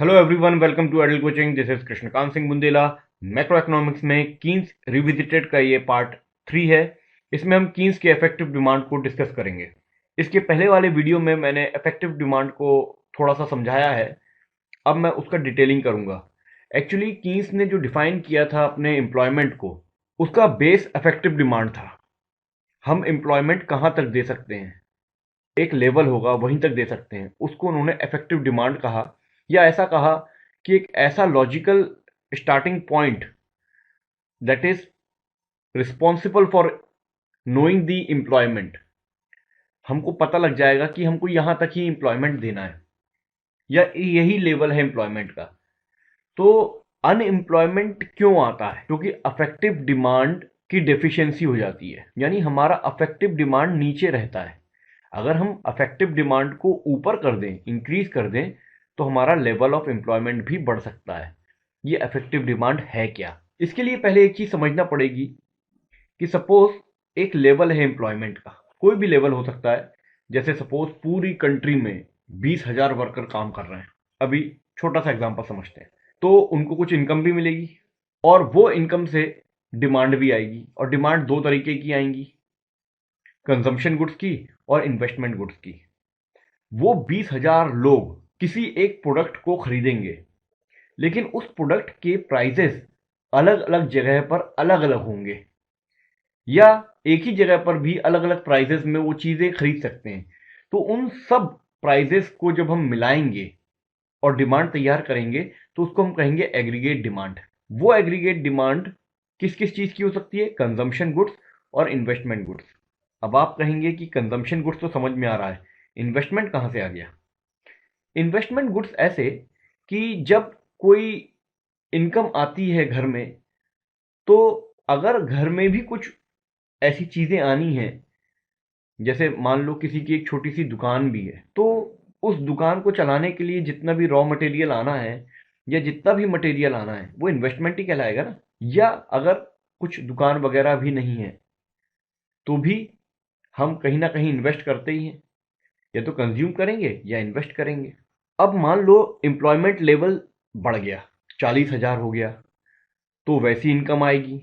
Hello everyone, welcome to Adel coaching. This is Krishnakant Singh Bundela. Macroeconomics में Keynes revisited का ये part 3 है। इसमें हम कीन्स के इफेक्टिव डिमांड को डिस्कस करेंगे। इसके पहले वाले वीडियो में मैंने इफेक्टिव डिमांड को थोड़ा सा समझाया है। अब मैं उसका डिटेलिंग करूंगा। एक्चुअली कीन्स ने जो डिफाइन किया था अपने एम्प्लॉयमेंट को, उसका बेस इफेक्टिव डिमांड था। हम एम्प्लॉयमेंट कहाँ तक दे सकते हैं, एक लेवल होगा वहीं तक दे सकते हैं, उसको उन्होंने इफेक्टिव डिमांड कहा। या ऐसा कहा कि एक ऐसा logical starting point that is responsible for knowing the employment. हमको पता लग जाएगा कि हमको यहां तक ही एम्प्लॉयमेंट देना है या यही लेवल है एम्प्लॉयमेंट का। तो अनएम्प्लॉयमेंट क्यों आता है? क्योंकि अफेक्टिव डिमांड की डेफिशिएंसी हो जाती है, यानी हमारा अफेक्टिव डिमांड नीचे रहता है। अगर हम अफेक्टिव डिमांड को ऊपर कर दें, इंक्रीज कर दें, तो हमारा लेवल ऑफ एम्प्लॉयमेंट भी बढ़ सकता है। ये अफेक्टिव डिमांड है क्या? इसके लिए पहले एक चीज समझना पड़ेगी कि सपोज एक लेवल है एम्प्लॉयमेंट का, कोई भी लेवल हो सकता है। जैसे सपोज पूरी कंट्री में 20,000 वर्कर काम कर रहे हैं। अभी छोटा सा एग्जांपल समझते हैं। तो उनको कुछ इनकम भी मिलेगी और वो इनकम से डिमांड भी आएगी, और डिमांड दो तरीके की आएंगी, कंजम्पशन गुड्स की और इन्वेस्टमेंट गुड्स की। वो 20,000 लोग किसी एक प्रोडक्ट को खरीदेंगे, लेकिन उस प्रोडक्ट के प्राइजेस अलग अलग जगह पर अलग अलग होंगे, या एक ही जगह पर भी अलग अलग प्राइजेस में वो चीजें खरीद सकते हैं। तो उन सब प्राइजेस को जब हम मिलाएंगे और डिमांड तैयार करेंगे, तो उसको हम कहेंगे एग्रीगेट डिमांड। वो एग्रीगेट डिमांड किस किस चीज की हो सकती है? कंजम्पशन गुड्स और इन्वेस्टमेंट गुड्स। अब आप कहेंगे कि कंजम्पशन गुड्स तो समझ में आ रहा है, इन्वेस्टमेंट कहां से आ गया? इन्वेस्टमेंट गुड्स ऐसे कि जब कोई इनकम आती है घर में, तो अगर घर में भी कुछ ऐसी चीजें आनी हैं, जैसे मान लो किसी की एक छोटी सी दुकान भी है, तो उस दुकान को चलाने के लिए जितना भी रॉ मटेरियल आना है या जितना भी मटेरियल आना है, वो इन्वेस्टमेंट ही कहलाएगा ना। या अगर कुछ दुकान वगैरह भी नहीं है, तो भी हम कहीं ना कहीं इन्वेस्ट करते ही हैं, या तो कंज्यूम करेंगे या इन्वेस्ट करेंगे। अब मान लो एम्प्लॉयमेंट लेवल बढ़ गया, 40,000 हो गया, तो वैसी इनकम आएगी,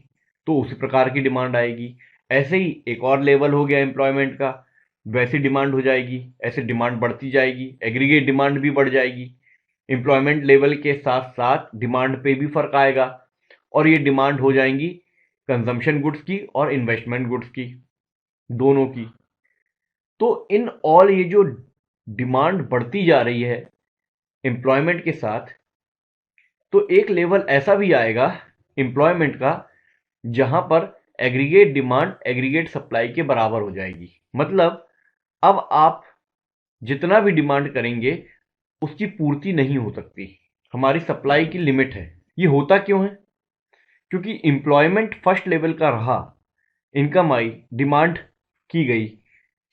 तो उसी प्रकार की डिमांड आएगी। ऐसे ही एक और लेवल हो गया एम्प्लॉयमेंट का, वैसी डिमांड हो जाएगी। ऐसे डिमांड बढ़ती जाएगी, एग्रीगेट डिमांड भी बढ़ जाएगी। एम्प्लॉयमेंट लेवल के साथ साथ डिमांड पे भी फर्क आएगा, और ये डिमांड हो जाएंगी कंजम्पशन गुड्स की और इन्वेस्टमेंट गुड्स की, दोनों की। तो इन ऑल ये जो डिमांड बढ़ती जा रही है एम्प्लॉयमेंट के साथ, तो एक लेवल ऐसा भी आएगा एम्प्लॉयमेंट का जहां पर एग्रीगेट डिमांड एग्रीगेट सप्लाई के बराबर हो जाएगी। मतलब अब आप जितना भी डिमांड करेंगे, उसकी पूर्ति नहीं हो सकती। हमारी सप्लाई की लिमिट है। ये होता क्यों है? क्योंकि एम्प्लॉयमेंट फर्स्ट लेवल का रहा, इनकम आई, डिमांड की गई,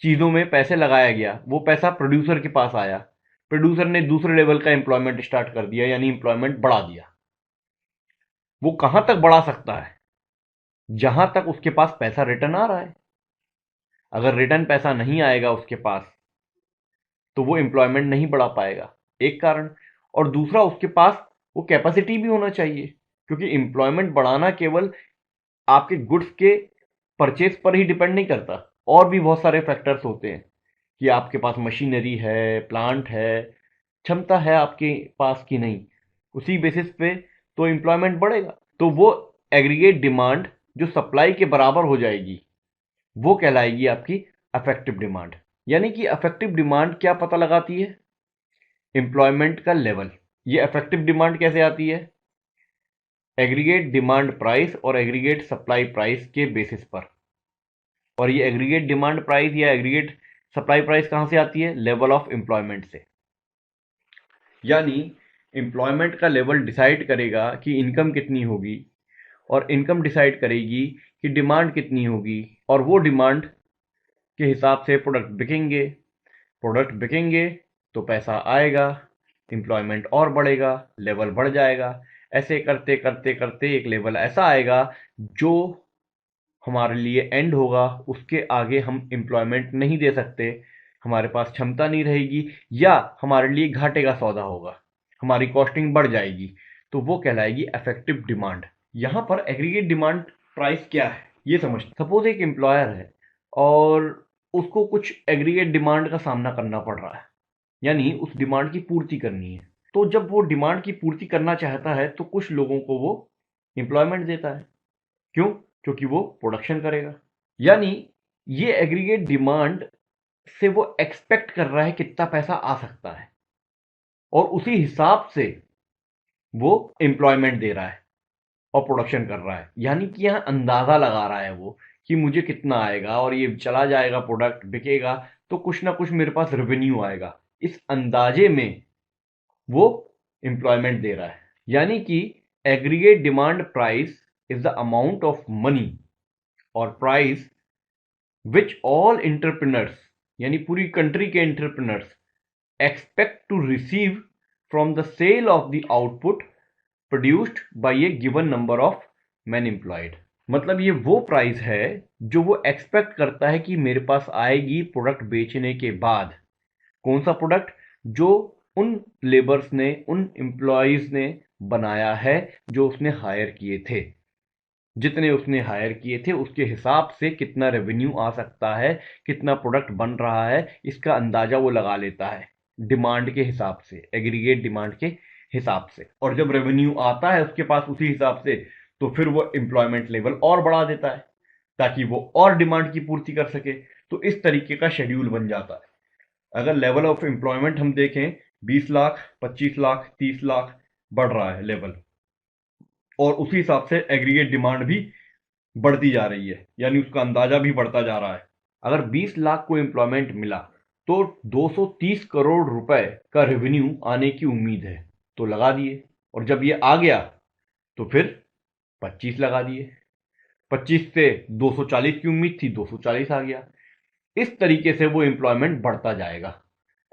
चीजों में पैसे लगाया गया, वो पैसा प्रोड्यूसर के पास आया, प्रोड्यूसर ने दूसरे लेवल का एम्प्लॉयमेंट स्टार्ट कर दिया, यानी एम्प्लॉयमेंट बढ़ा दिया। वो कहां तक बढ़ा सकता है? जहां तक उसके पास पैसा रिटर्न आ रहा है। अगर रिटर्न पैसा नहीं आएगा उसके पास, तो वो एम्प्लॉयमेंट नहीं बढ़ा पाएगा, एक कारण। और दूसरा, उसके पास वो कैपेसिटी भी होना चाहिए, क्योंकि एम्प्लॉयमेंट बढ़ाना केवल आपके गुड्स के परचेज पर ही डिपेंड नहीं करता। और भी बहुत सारे फैक्टर्स होते हैं कि आपके पास मशीनरी है, प्लांट है, क्षमता है आपके पास कि नहीं। उसी बेसिस पे तो एम्प्लॉयमेंट बढ़ेगा। तो वो एग्रीगेट डिमांड जो सप्लाई के बराबर हो जाएगी, वो कहलाएगी आपकी अफेक्टिव डिमांड। यानी कि अफेक्टिव डिमांड क्या पता लगाती है? एम्प्लॉयमेंट का लेवल। ये अफेक्टिव डिमांड कैसे आती है? एग्रीगेट डिमांड प्राइस और एग्रीगेट सप्लाई प्राइस के बेसिस पर। और ये एग्रीगेट डिमांड प्राइस या एग्रीगेट सप्लाई प्राइस कहां से आती है? लेवल ऑफ एम्प्लॉयमेंट से। यानी एम्प्लॉयमेंट का लेवल डिसाइड करेगा कि इनकम कितनी होगी, और इनकम डिसाइड करेगी कि डिमांड कितनी होगी, और वो डिमांड के हिसाब से प्रोडक्ट बिकेंगे। प्रोडक्ट बिकेंगे तो पैसा आएगा, एम्प्लॉयमेंट और बढ़ेगा, लेवल बढ़ जाएगा। ऐसे करते करते करते एक लेवल ऐसा आएगा जो हमारे लिए एंड होगा। उसके आगे हम एम्प्लॉयमेंट नहीं दे सकते, हमारे पास क्षमता नहीं रहेगी, या हमारे लिए घाटे का सौदा होगा। हमारी कॉस्टिंग बढ़ जाएगी, तो वो कहलाएगी इफेक्टिव डिमांड। यहां पर एग्रीगेट डिमांड प्राइस क्या है ये समझते। सपोज एक एम्प्लॉयर है और उसको कुछ एग्रीगेट डिमांड का सामना करना पड़ रहा है, यानी उस डिमांड की पूर्ति करनी है। तो जब वो डिमांड की पूर्ति करना चाहता है तो कुछ लोगों को वो एम्प्लॉयमेंट देता है। क्यों? क्योंकि वो प्रोडक्शन करेगा। यानी ये एग्रीगेट डिमांड से वो एक्सपेक्ट कर रहा है कितना पैसा आ सकता है, और उसी हिसाब से वो एम्प्लॉयमेंट दे रहा है और प्रोडक्शन कर रहा है। यानी कि यहाँ अंदाजा लगा रहा है वो कि मुझे कितना आएगा और ये चला जाएगा, प्रोडक्ट बिकेगा तो कुछ ना कुछ मेरे पास रेवेन्यू आएगा। इस अंदाजे में वो एम्प्लॉयमेंट दे रहा है। यानी कि aggregate demand price is the amount of money और प्राइस विच ऑल एंटरप्रेन्योर्स, यानी पूरी कंट्री के entrepreneurs expect to receive from the sale of the output produced by a given number of men employed। मतलब ये वो price है जो वो एक्सपेक्ट करता है कि मेरे पास आएगी प्रोडक्ट बेचने के बाद। कौन सा प्रोडक्ट? जो उन लेबर्स ने, उन एम्प्लॉयज ने बनाया है जो उसने हायर किए थे। जितने उसने हायर किए थे उसके हिसाब से कितना रेवेन्यू आ सकता है, कितना प्रोडक्ट बन रहा है, इसका अंदाजा वो लगा लेता है डिमांड के हिसाब से, एग्रीगेट डिमांड के हिसाब से। और जब रेवेन्यू आता है उसके पास उसी हिसाब से, तो फिर वो एम्प्लॉयमेंट लेवल और बढ़ा देता है ताकि वो और डिमांड की पूर्ति कर सके। तो इस तरीके का शेड्यूल बन जाता है। अगर लेवल ऑफ एम्प्लॉयमेंट हम देखें, 20 लाख, 25 लाख, 30 लाख बढ़ रहा है लेवल, और उसी हिसाब से एग्रीगेट डिमांड भी बढ़ती जा रही है, यानी उसका अंदाजा भी बढ़ता जा रहा है। अगर 20 लाख को एम्प्लॉयमेंट मिला तो 230 करोड़ रुपए का रेवेन्यू आने की उम्मीद है, तो लगा दिए। और जब ये आ गया तो फिर 25 लगा दिए। 25 से 240 की उम्मीद थी, 240 आ गया। इस तरीके से वो एम्प्लॉयमेंट बढ़ता जाएगा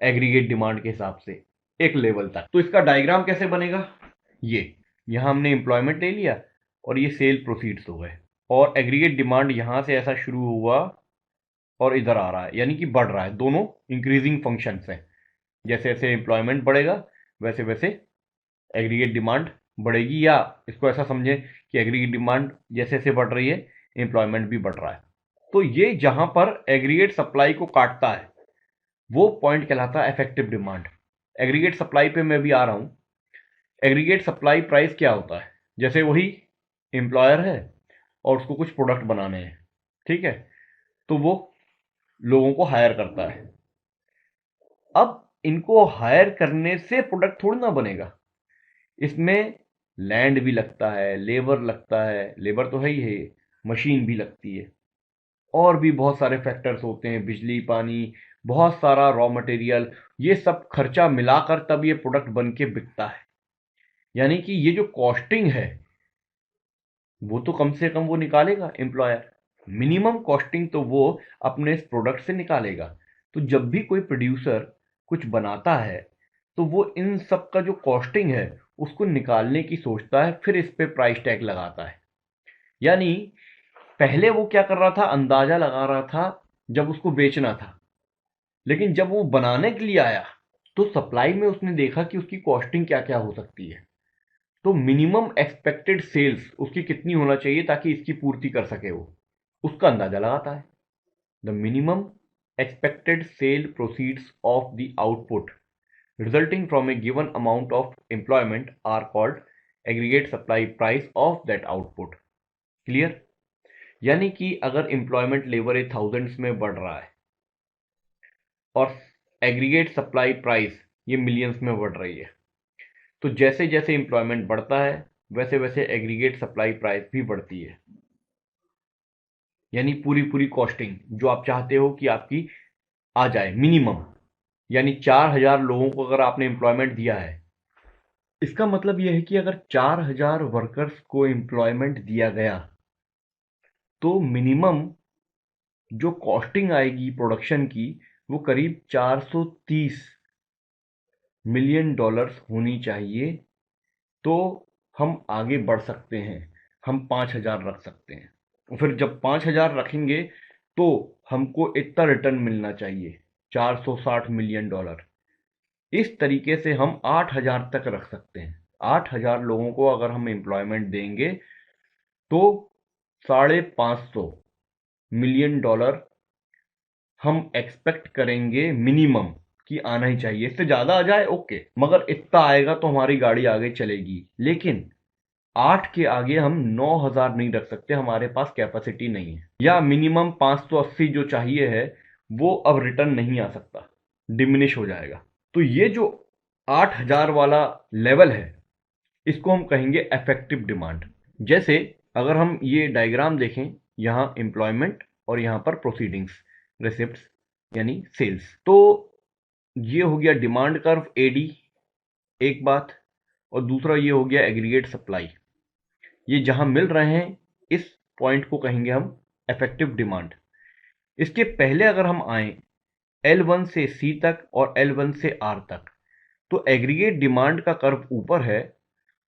एग्रीगेट डिमांड के हिसाब से एक लेवल तक। तो इसका डायग्राम कैसे बनेगा? ये यहां हमने एम्प्लॉयमेंट ले लिया और ये सेल प्रोसीड्स हो गए, और एग्रीगेट डिमांड यहां से ऐसा शुरू हुआ और इधर आ रहा है, यानी कि बढ़ रहा है। दोनों इंक्रीजिंग फंक्शंस हैं। जैसे जैसे एम्प्लॉयमेंट बढ़ेगा वैसे वैसे एग्रीगेट डिमांड बढ़ेगी, या इसको ऐसा समझें कि एग्रीगेट डिमांड जैसे जैसे बढ़ रही है एम्प्लॉयमेंट भी बढ़ रहा है। तो ये जहां पर एग्रीगेट सप्लाई को काटता है वो पॉइंट कहलाता है इफेक्टिव डिमांड। एग्रीगेट सप्लाई पे मैं भी आ रहा हूं। एग्रीगेट सप्लाई प्राइस क्या होता है? जैसे वही एम्प्लॉयर है और उसको कुछ प्रोडक्ट बनाने हैं, ठीक है, तो वो लोगों को हायर करता है। अब इनको हायर करने से प्रोडक्ट थोड़ी ना बनेगा, इसमें लैंड भी लगता है, लेबर लगता है, लेबर तो है ही है, मशीन भी लगती है, और भी बहुत सारे फैक्टर्स होते हैं, बिजली, पानी, बहुत सारा रॉ मटेरियल। ये सब खर्चा मिलाकर तब ये प्रोडक्ट बन के बिकता है। यानी कि ये जो कॉस्टिंग है वो तो कम से कम वो निकालेगा एम्प्लॉयर, मिनिमम कॉस्टिंग तो वो अपने इस प्रोडक्ट से निकालेगा। तो जब भी कोई प्रोड्यूसर कुछ बनाता है तो वो इन सब का जो कॉस्टिंग है उसको निकालने की सोचता है, फिर इस पे प्राइस टैग लगाता है। यानी पहले वो क्या कर रहा था, अंदाजा लगा रहा था जब उसको बेचना था, लेकिन जब वो बनाने के लिए आया तो सप्लाई में उसने देखा कि उसकी कॉस्टिंग क्या क्या हो सकती है। तो मिनिमम एक्सपेक्टेड सेल्स उसकी कितनी होना चाहिए ताकि इसकी पूर्ति कर सके वो, उसका अंदाजा लगाता है। The minimum expected sale proceeds of the output resulting from a given amount of employment are called aggregate supply price of that output. Clear? यानी कि अगर एम्प्लॉयमेंट लेबर ए थाउजेंड्स में बढ़ रहा है और एग्रीगेट सप्लाई प्राइस ये मिलियंस में बढ़ रही है, तो जैसे जैसे एम्प्लॉयमेंट बढ़ता है वैसे वैसे एग्रीगेट सप्लाई प्राइस भी बढ़ती है। यानी पूरी पूरी कॉस्टिंग जो आप चाहते हो कि आपकी आ जाए मिनिमम, यानी 4,000 लोगों को अगर आपने एम्प्लॉयमेंट दिया है, इसका मतलब यह है कि अगर 4,000 वर्कर्स को एम्प्लॉयमेंट दिया गया तो मिनिमम जो कॉस्टिंग आएगी प्रोडक्शन की वो करीब 430 मिलियन डॉलर्स होनी चाहिए। तो हम आगे बढ़ सकते हैं, हम 5,000 रख सकते हैं, और फिर जब 5,000 रखेंगे तो हमको इतना रिटर्न मिलना चाहिए, 460 मिलियन डॉलर। इस तरीके से हम 8,000 तक रख सकते हैं। 8,000 लोगों को अगर हम एम्प्लॉयमेंट देंगे तो $550 मिलियन हम एक्सपेक्ट करेंगे मिनिमम कि आना ही चाहिए। इससे ज्यादा आ जाए ओके, मगर इतना आएगा तो हमारी गाड़ी आगे चलेगी। लेकिन 8 के आगे हम 9,000 नहीं रख सकते, हमारे पास कैपेसिटी नहीं है। या मिनिमम 580 जो चाहिए है वो अब रिटर्न नहीं आ सकता, डिमिनिश हो जाएगा। तो ये जो 8,000 वाला लेवल है इसको हम कहेंगे इफेक्टिव डिमांड। जैसे अगर हम ये डायग्राम देखें, यहाँ एम्प्लॉयमेंट और यहाँ पर प्रोसीडिंग्स, रिसिप्ट्स यानी सेल्स, तो ये हो गया डिमांड कर्व एडी एक बात, और दूसरा ये हो गया एग्रीगेट सप्लाई। ये जहां मिल रहे हैं इस पॉइंट को कहेंगे हम इफेक्टिव डिमांड। इसके पहले अगर हम आए L1 से C तक और L1 से R तक, तो एग्रीगेट डिमांड का कर्व ऊपर है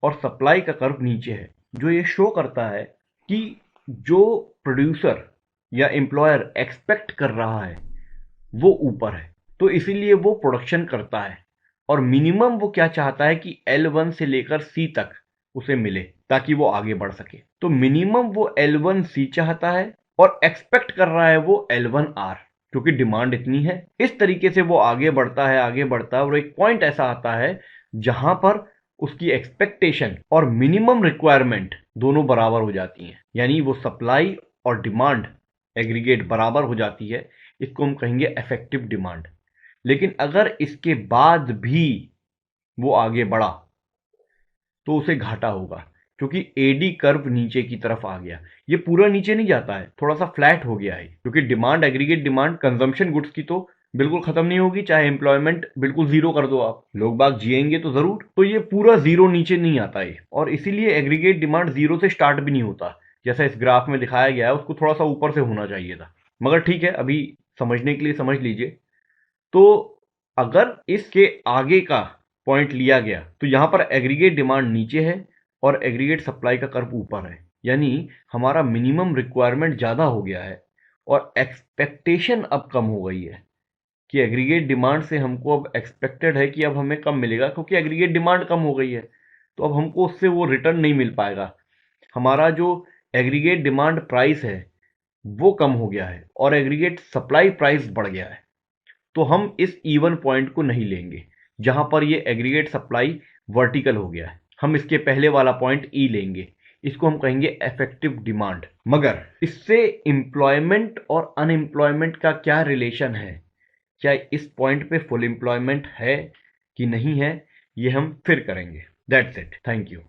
और सप्लाई का कर्व नीचे है, जो ये शो करता है कि जो प्रोड्यूसर या एम्प्लॉयर एक्सपेक्ट कर रहा है वो ऊपर है, तो इसीलिए वो प्रोडक्शन करता है। और मिनिमम वो क्या चाहता है कि L1 से लेकर C तक उसे मिले ताकि वो आगे बढ़ सके। तो मिनिमम वो L1C चाहता है और एक्सपेक्ट कर रहा है वो L1R, क्योंकि डिमांड इतनी है। इस तरीके से वो आगे बढ़ता है आगे बढ़ता है, और एक पॉइंट ऐसा आता है जहां पर उसकी एक्सपेक्टेशन और मिनिमम रिक्वायरमेंट दोनों बराबर हो जाती हैं, यानी वो सप्लाई और डिमांड एग्रीगेट बराबर हो जाती है। इसको हम कहेंगे इफेक्टिव डिमांड। लेकिन अगर इसके बाद भी वो आगे बढ़ा तो उसे घाटा होगा, क्योंकि एडी कर्व नीचे की तरफ आ गया। ये पूरा नीचे नहीं जाता है, थोड़ा सा फ्लैट हो गया है, क्योंकि demand, aggregate demand consumption goods की तो बिल्कुल खत्म नहीं होगी, चाहे एम्प्लॉयमेंट बिल्कुल जीरो कर दो आप, लोग बाग जिएंगे तो जरूर। तो ये पूरा जीरो नीचे नहीं आता है, और इसीलिए एग्रीगेट डिमांड जीरो से स्टार्ट भी नहीं होता, जैसा इस ग्राफ में दिखाया गया है। उसको थोड़ा सा ऊपर से होना चाहिए था, मगर ठीक है, अभी समझने के लिए समझ लीजिए। तो अगर इसके आगे का पॉइंट लिया गया तो यहां पर एग्रीगेट डिमांड नीचे है और एग्रीगेट सप्लाई का कर्व ऊपर है, यानी हमारा मिनिमम रिक्वायरमेंट ज्यादा हो गया है और एक्सपेक्टेशन अब कम हो गई है कि एग्रीगेट डिमांड से हमको अब एक्सपेक्टेड है कि अब हमें कम मिलेगा, क्योंकि एग्रीगेट डिमांड कम हो गई है। तो अब हमको उससे वो रिटर्न नहीं मिल पाएगा। हमारा जो एग्रीगेट डिमांड प्राइस है वो कम हो गया है और एग्रीगेट सप्लाई प्राइस बढ़ गया है। तो हम इस इवन पॉइंट को नहीं लेंगे जहां पर ये एग्रीगेट सप्लाई वर्टिकल हो गया है। हम इसके पहले वाला पॉइंट ई लेंगे, इसको हम कहेंगे इफेक्टिव डिमांड। मगर इससे एम्प्लॉयमेंट और अनएम्प्लॉयमेंट का क्या रिलेशन है, क्या इस पॉइंट पे फुल एम्प्लॉयमेंट है कि नहीं है, ये हम फिर करेंगे। That's it, thank you.